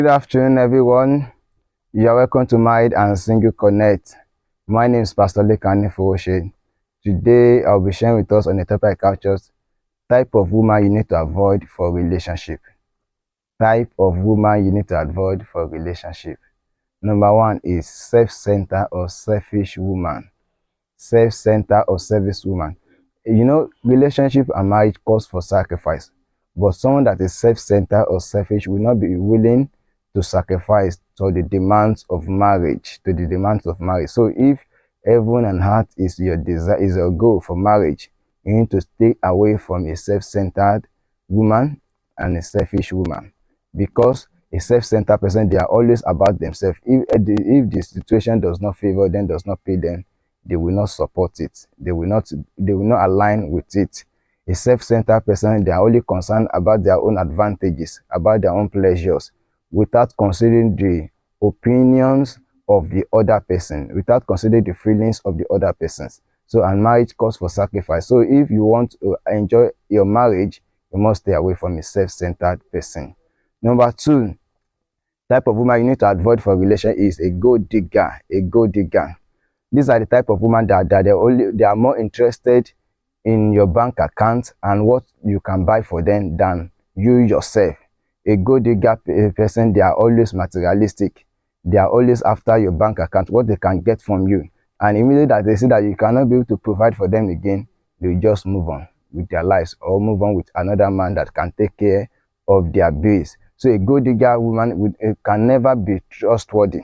Good afternoon, everyone. You are welcome to Married and Single Connect. My name is Pastor Lekani Fowoshe. Today, I'll be sharing with us on the topic captures type of woman you need to avoid for relationship. Type of woman you need to avoid for relationship. Number one is self-centered or selfish woman. Self-centered or selfish woman. Relationship and marriage calls for sacrifice, but someone that is self-centered or selfish will not be willing to sacrifice to the demands of marriage. So if heaven and heart is your desire, is your goal for marriage, you need to stay away from a self-centered woman and a selfish woman, because a self-centered person, they are always about themselves. If the situation does not favor them, does not pay them, they will not support it. They will not align with it. A self-centered person, they are only concerned about their own advantages, about their own pleasures, without considering the opinions of the other person, without considering the feelings of the other persons. So, and marriage calls for sacrifice. So if you want to enjoy your marriage, you must stay away from a self-centered person. Number two, type of woman you need to avoid for relation is a gold digger. A gold digger. These are the type of women that they are more interested in your bank account and what you can buy for them than you yourself. A gold digger person, they are always materialistic. They are always after your bank account, what they can get from you. And immediately that they see that you cannot be able to provide for them again, they just move on with their lives or move on with another man that can take care of their bills. So a gold digger woman can never be trustworthy,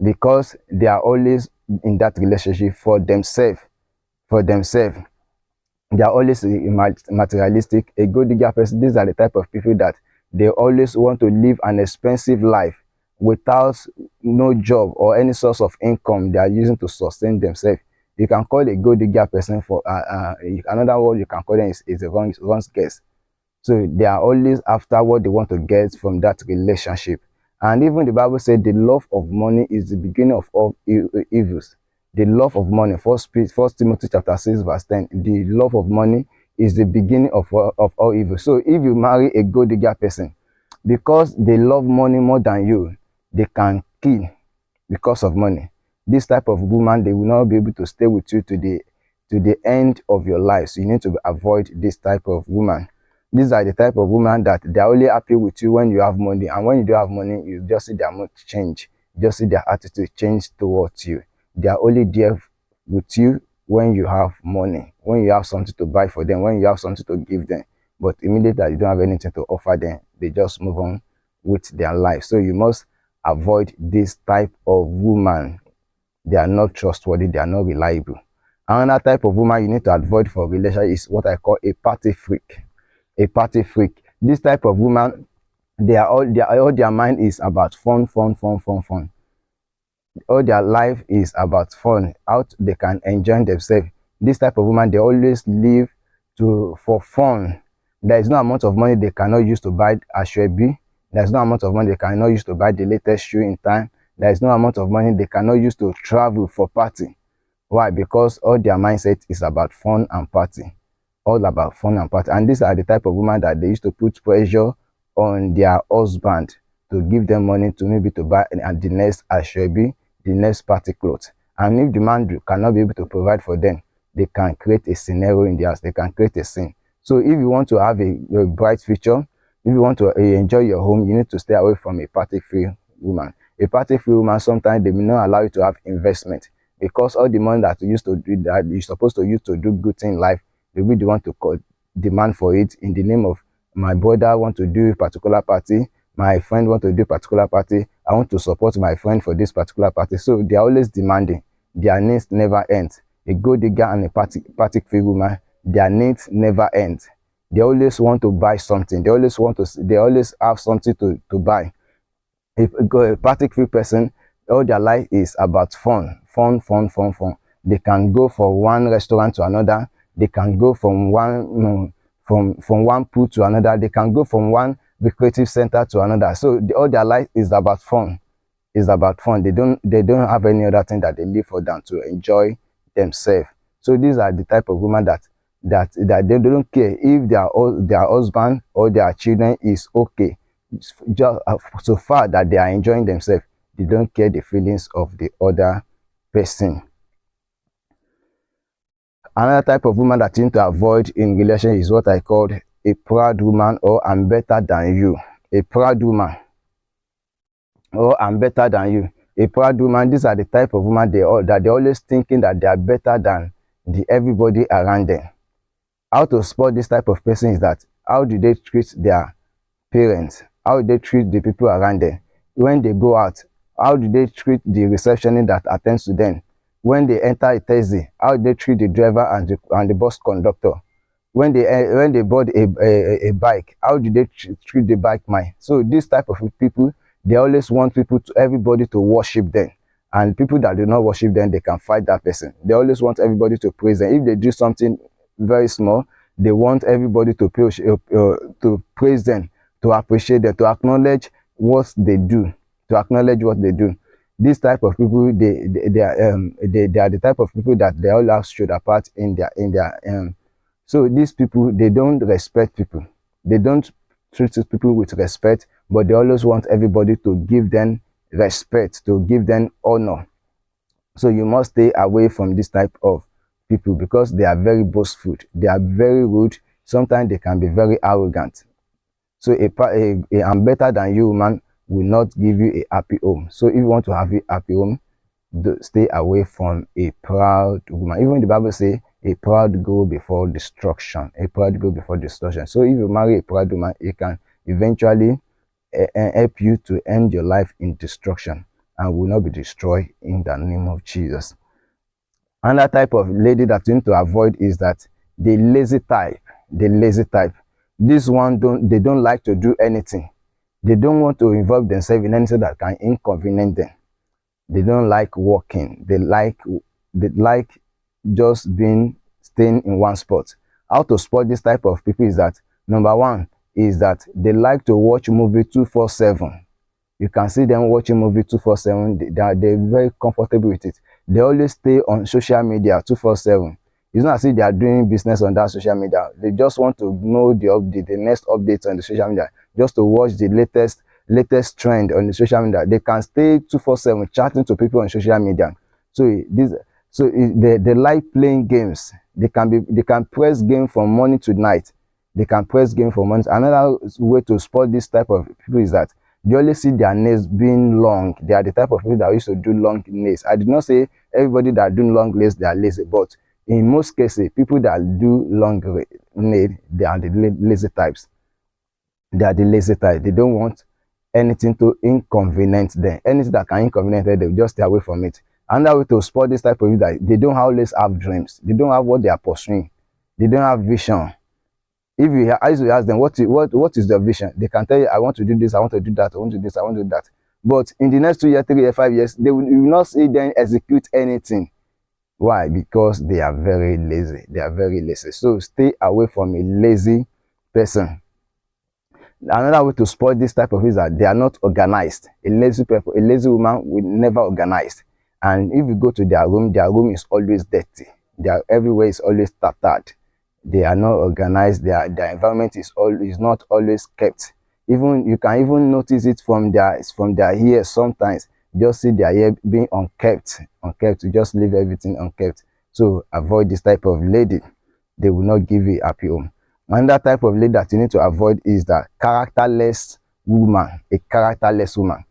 because they are always in that relationship for themselves. They are always materialistic. A good digger person, these are the type of people that they always want to live an expensive life without no job or any source of income they are using to sustain themselves. You can call a good digger person for another word you can call them is a wrong guess. So they are always after what they want to get from that relationship. And even the Bible said the love of money is the beginning of all evils. The love of money, First Timothy chapter 6 verse 10, the love of money is the beginning of all evil. So if you marry a gold digger person, because they love money more than you, they can kill because of money. This type of woman, they will not be able to stay with you to the end of your life. So you need to avoid this type of woman. These are the type of woman that they're only happy with you when you have money, and when you don't have money, you just see their mood change, you just see their attitude change towards you. They are only there with you when you have money, when you have something to buy for them, when you have something to give them. But immediately that you don't have anything to offer them, they just move on with their life. So you must avoid this type of woman. They are not trustworthy, they are not reliable. Another type of woman you need to avoid for relationship is what I call a party freak. A party freak. This type of woman, all their mind is about fun. All their life is about fun, how they can enjoy themselves. This type of woman, they always live for fun. There is no amount of money they cannot use to buy ashwebi. There is no amount of money they cannot use to buy the latest shoe in time. There is no amount of money they cannot use to travel for party. Why? Because all their mindset is about fun and party. All about fun and party. And these are the type of women that they used to put pressure on their husband to give them money to maybe to buy the next ashwebi, the next party clothes. And if the man cannot be able to provide for them, they can create a scenario in the house. They can create a scene. So if you want to have a bright future, if you want to enjoy your home, you need to stay away from a party-free woman. A party-free woman, sometimes they may not allow you to have investment, because all the money that you used to do, that you're supposed to use to do good thing in life, they will be the one to demand for it in the name of my brother want to do a particular party, my friend want to do a particular party, I want to support my friend for this particular party. So they are always demanding. Their needs never end. A gold digger and a party-free woman, their needs never end. They always want to buy something. They always have something to buy. A party-free person, all their life is about fun. They can go from one restaurant to another. They can go from one pool to another. They can go from one recreative center to another. So all their life is about fun. It's about fun. They don't have any other thing that they live for than to enjoy themselves. So these are the type of women that they don't care if their husband or their children is okay. just so far that they are enjoying themselves, they don't care the feelings of the other person. Another type of woman that you need to avoid in relation is what I called a proud woman, or I'm better than you. A proud woman, or I'm better than you. A proud woman, these are the type of woman that they're always thinking that they are better than everybody around them. How to spot this type of person is that, how do they treat their parents? How do they treat the people around them? When they go out, how do they treat the receptionist that attends to them? When they enter a taxi, how do they treat the driver and the bus conductor? When they board a bike, how do they treat the bike man? So this type of people, they always want everybody to worship them, and people that do not worship them, they can fight that person. They always want everybody to praise them. If they do something very small, they want everybody to praise them, to appreciate them, to acknowledge what they do, This type of people, they are the type of people that they all have stood apart in their. So these people, they don't respect people. They don't treat people with respect, but they always want everybody to give them respect, to give them honor. So you must stay away from this type of people, because they are very boastful. They are very rude. Sometimes they can be very arrogant. So a I'm better than you man will not give you a happy home. So if you want to have a happy home, stay away from a proud woman. Even the Bible says a proud go before destruction. A proud go before destruction. So if you marry a proud woman, it can eventually help you to end your life in destruction, and will not be destroyed in the name of Jesus. Another type of lady that you need to avoid is that the lazy type. The lazy type. This one they don't like to do anything. They don't want to involve themselves in anything that can inconvenience them. They don't like working. They like just staying in one spot. How to spot this type of people is that, number one is that they like to watch movie 247. You can see them watching movie 247. They're very comfortable with it. They always stay on social media 247. It's not as if they are doing business on that social media. They just want to know the next updates on the social media, just to watch the latest trend on the social media. They can stay 247 chatting to people on social media. They like playing games. They can press game from morning to night. They can press game for months. Another way to spot this type of people is that they always see their nails being long. They are the type of people that used to do long nails. I did not say everybody that do long nails, they are lazy, but in most cases, people that do long nails, they are the lazy types. They are the lazy type. They don't want anything to inconvenience them. Anything that can inconvenience them, they will just stay away from it. Another way to spot this type of people, that they don't always have dreams. They don't have what they are pursuing. They don't have vision. If you ask them what is their vision, they can tell you, I want to do this, I want to do that, I want to do this, I want to do that. But in the next 2 years, 3 years, 5 years, you will not see them execute anything. Why? Because they are very lazy. They are very lazy. So stay away from a lazy person. Another way to spot this type of is that they are not organized. A lazy woman will never organize. And if you go to their room is always dirty. Everywhere is always tattered. They are not organized. Their environment is not always kept. Even you can even notice it from their hair sometimes. Just see their hair being unkept. You just leave everything unkept. So avoid this type of lady. They will not give you a happy home. Another type of lady that you need to avoid is the characterless woman. A characterless woman.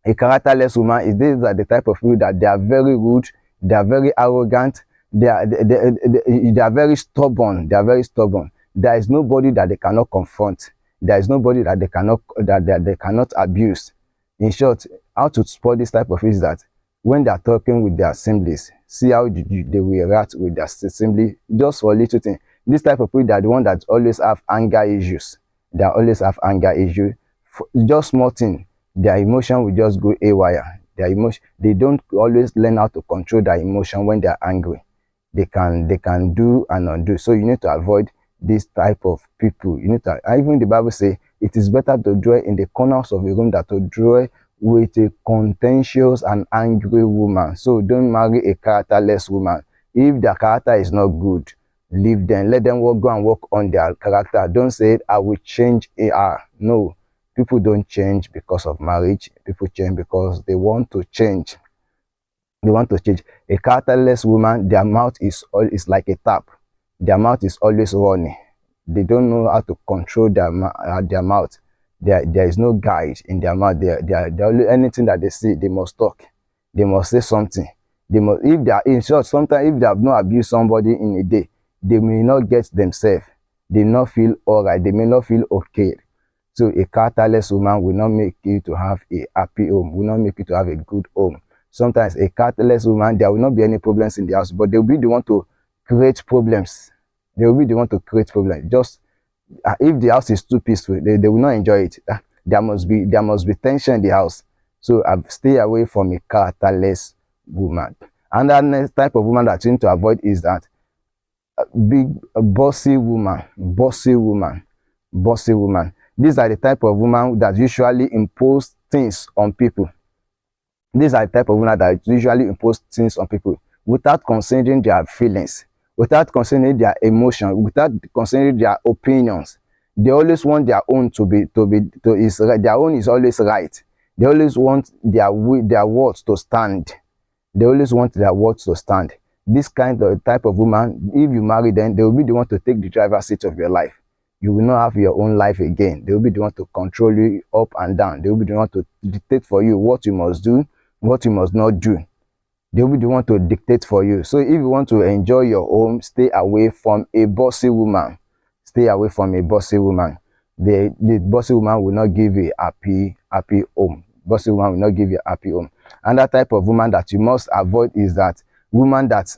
A characterless woman is the type of people that they are very rude, they are very arrogant, they are very stubborn. They are very stubborn. There is nobody that they cannot confront. There is nobody that they cannot abuse. In short, how to spot this type of is that when they are talking with their assemblies, see how they will react with their assembly just for a little thing. This type of people, they are the one that always have anger issues. They always have anger issues. Just small thing, their emotion will just go haywire. They don't always learn how to control their emotion when they are angry. They can do and undo. So you need to avoid this type of people. You need to, even the Bible says it is better to dwell in the corners of a room than to dwell with a contentious and angry woman. So don't marry a characterless woman. If their character is not good, leave them. Let them go and work on their character. Don't say, I will change AR. No. People don't change because of marriage. People change because they want to change. They want to change. A characterless woman, their mouth is like a tap. Their mouth is always running. They don't know how to control their mouth. There is no guide in their mouth. Anything that they see, they must talk. They must say something. They must, if they are in short, sometimes if they have not abused somebody in a day, they may not get themselves. They may not feel all right. They may not feel okay. So a characterless woman will not make you to have a happy home, will not make you to have a good home. Sometimes a characterless woman, there will not be any problems in the house, but they will be the one to create problems. They will be the one to create problems. Just if the house is too peaceful, they will not enjoy it. There must be tension in the house. So stay away from a characterless woman. And that next type of woman that you need to avoid is that big bossy woman. These are the type of woman that usually impose things on people. These are the type of women that usually impose things on people without considering their feelings, without considering their emotions, without considering their opinions. They always want their own their own is always right. They always want their words to stand. They always want their words to stand. This kind of type of woman, if you marry them, they will be the one to take the driver's seat of your life. You will not have your own life again. They will be the one to control you up and down. They will be the one to dictate for you what you must do, what you must not do. They will be the one to dictate for you. So if you want to enjoy your home, stay away from a bossy woman. Stay away from a bossy woman. The bossy woman will not give you a happy home. Bossy woman will not give you a happy home. And that type of woman that you must avoid is that woman that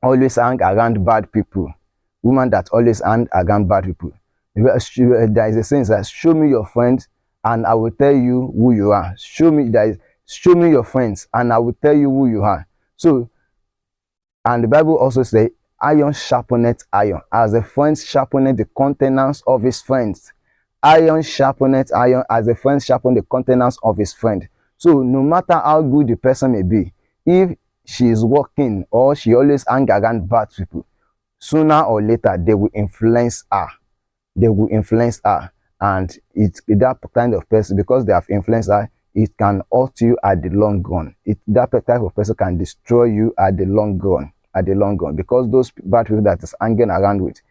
always hang around bad people. Woman that always hang around bad people. There is a saying that show me your friends and I will tell you who you are. Show me your friends and I will tell you who you are. So, and the Bible also says, iron sharpeneth iron, as a friend sharpeneth the countenance of his friends. Iron sharpeneth iron, as a friend sharpen the countenance of his friend. So no matter how good the person may be, if she is working or she always hang around bad people, sooner or later they will influence her. They will influence her, and it's that kind of person, because they have influenced her, it can hurt you at the long run. That type of person can destroy you at the long run. Because those bad people that is hanging around with,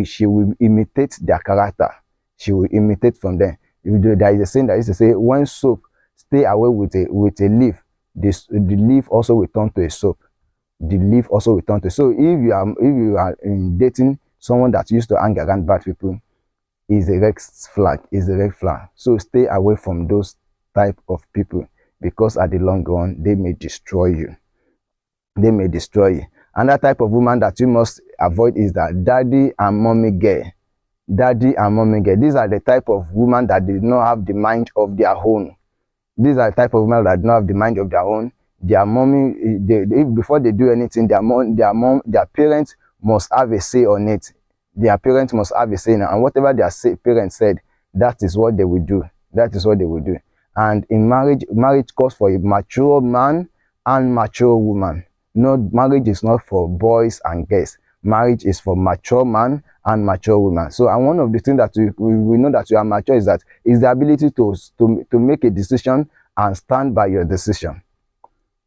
she will imitate their character. She will imitate from them. There is a saying that used to say, when soap stay away with a leaf, the leaf also will turn to a soap. The leaf also will turn to. So if you are dating someone that used to hang around bad people, is a red flag. So stay away from those type of people, because at the long run they may destroy you. Another type of woman that you must avoid is that daddy and mommy girl. These are the type of woman that did not have the mind of their own. Their mommy, before they do anything, their parents must have a say on it. And whatever their parents said, that is what they will do. And in marriage calls for a mature man and mature woman. No, marriage is not for boys and girls. Marriage is for mature man and mature woman. So, and one of the things that we know that you are mature is the ability to make a decision and stand by your decision.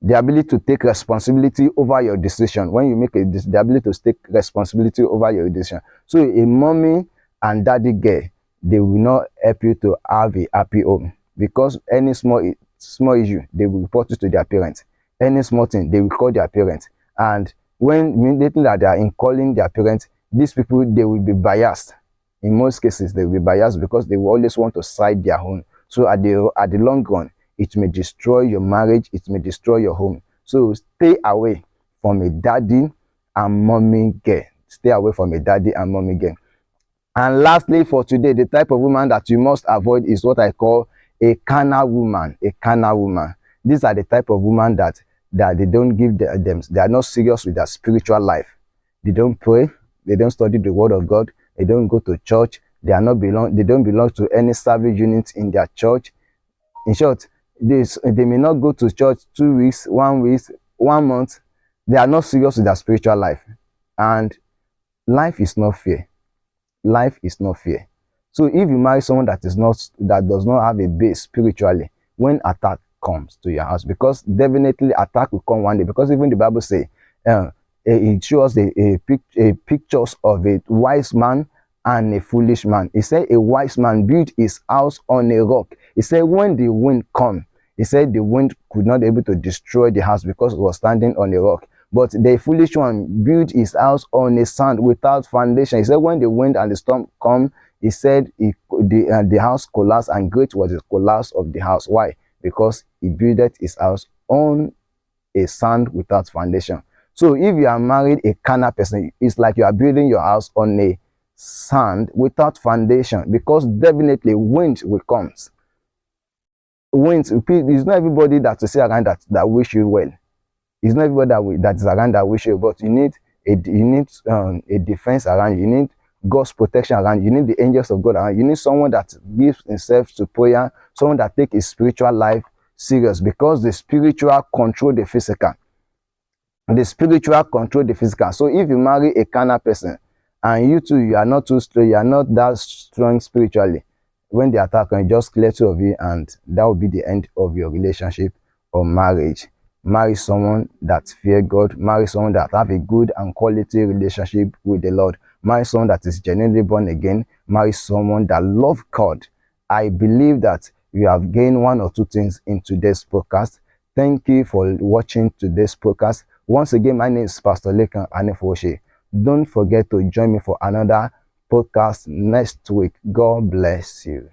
The ability to take responsibility over your decision. When you make the ability to take responsibility over your decision. So a mommy and daddy girl, they will not help you to have a happy home, because any small issue, they will report it to their parents. Any small thing, they will call their parents. And when immediately that they are in calling their parents, these people, they will be biased. In most cases, they will be biased because they will always want to side their own. So at the long run, it may destroy your marriage, it may destroy your home. So stay away from a daddy and mommy girl. And lastly, for today, the type of woman that you must avoid is what I call a carnal woman. These are the type of woman that they don't give them. They are not serious with their spiritual life. They don't pray. They don't study the word of God. They don't go to church. They don't belong to any service unit in their church. In short, they may not go to church 2 weeks, 1 week, 1 month. They are not serious with their spiritual life. And life is not fair. So if you marry someone that does not have a base spiritually, when attack comes to your house, because definitely attack will come one day, because even the Bible say, it shows a pictures of a wise man and a foolish man. He said a wise man built his house on a rock. He said when the wind come, he said the wind could not be able to destroy the house because it was standing on a rock. But the foolish one built his house on a sand without foundation. He said when the wind and the storm come, he said the house collapsed, and great was the collapse of the house. Why? Because he built his house on a sand without foundation. So if you are married a carnal person, it's like you are building your house on a sand without foundation, because definitely wind will come. Wind, it's not everybody that to say around that wish you well. It's not everybody that is around that wish you, but you need a defense around you. You need God's protection around you. You need the angels of God around you. You need someone that gives himself to prayer, someone that takes his spiritual life serious, because the spiritual control the physical. The spiritual control the physical. So if you marry a carnal person and you too, you are not too strong, you are not that strong spiritually, when the attack can just clear two of you, and that will be the end of your relationship or marriage. Marry someone that fear God. Marry someone that have a good and quality relationship with the Lord. Marry someone that is genuinely born again. Marry someone that love God. I believe that you have gained one or two things in today's podcast. Thank you for watching today's podcast. Once again, my name is Pastor Lekan Anifoshe. Don't forget to join me for another podcast next week. God bless you.